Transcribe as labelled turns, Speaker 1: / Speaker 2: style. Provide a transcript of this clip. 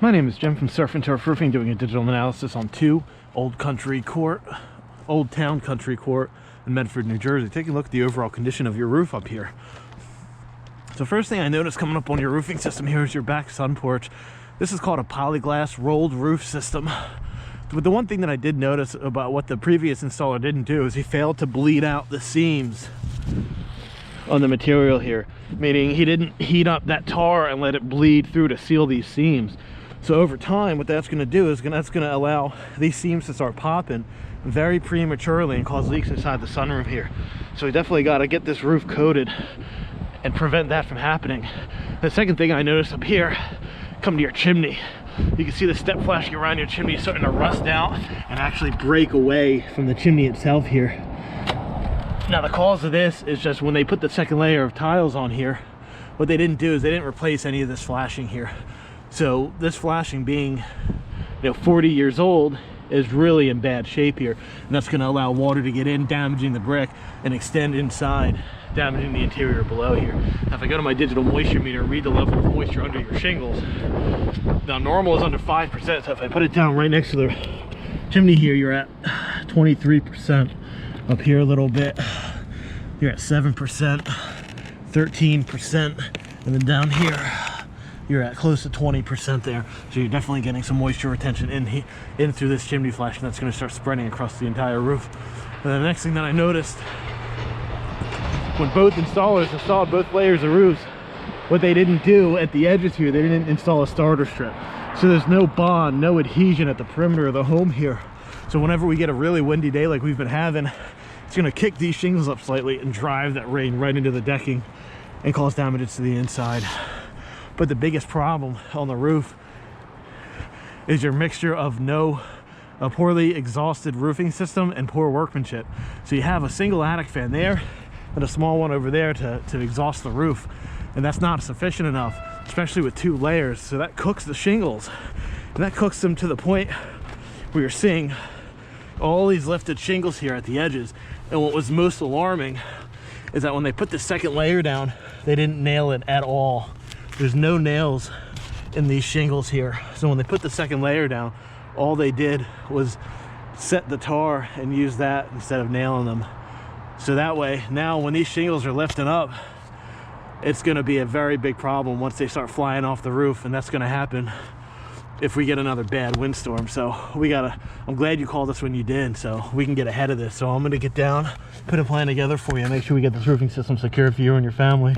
Speaker 1: My name is Jim from Surf and Turf Roofing, doing a digital analysis on 2 Old Town Country Court in Medford, New Jersey. Taking a look at the overall condition of your roof up here. So first thing I noticed coming up on your roofing system here is your back sun porch. This is called a polyglass rolled roof system. But the one thing that I did notice about what the previous installer didn't do is he failed to bleed out the seams on the material here, meaning he didn't heat up that tar and let it bleed through to seal these seams. So over time, what that's going to do is that's going to allow these seams to start popping very prematurely and cause leaks inside the sunroom here. So we definitely got to get this roof coated and prevent that from happening. The second thing I noticed up here, come to your chimney. You can see the step flashing around your chimney starting to rust out and actually break away from the chimney itself here. Now the cause of this is just when they put the second layer of tiles on here, what they didn't do is they didn't replace any of this flashing here. So this flashing, being 40 years old, is really in bad shape here, and that's going to allow water to get in, damaging the brick, and extend inside, damaging the interior below here. Now if I go to my digital moisture meter and read the level of moisture under your shingles, now normal is under 5%, so if I put it down right next to the chimney here, you're at 23%. Up here a little bit, you're at 7%, 13%, and then down here you're at close to 20% there. So you're definitely getting some moisture retention in through this chimney flash, and that's going to start spreading across the entire roof. And the next thing that I noticed, when both installers installed both layers of roofs, what they didn't do at the edges here, they didn't install a starter strip. So there's no bond, no adhesion at the perimeter of the home here. So whenever we get a really windy day like we've been having, it's going to kick these shingles up slightly and drive that rain right into the decking and cause damages to the inside. But the biggest problem on the roof is your mixture of a poorly exhausted roofing system and poor workmanship. So you have a single attic fan there and a small one over there to exhaust the roof, and that's not sufficient enough, especially with 2 layers. So that cooks the shingles, and that cooks them to the point where you're seeing all these lifted shingles here at the edges. And what was most alarming is that when they put the second layer down, they didn't nail it at all. There's no nails in these shingles here. So when they put the second layer down, all they did was set the tar and use that instead of nailing them. So that way, now when these shingles are lifting up, it's going to be a very big problem once they start flying off the roof, and that's going to happen if we get another bad windstorm. So I'm glad you called us when you did, so we can get ahead of this. So I'm going to get down, put a plan together for you, make sure we get this roofing system secure for you and your family.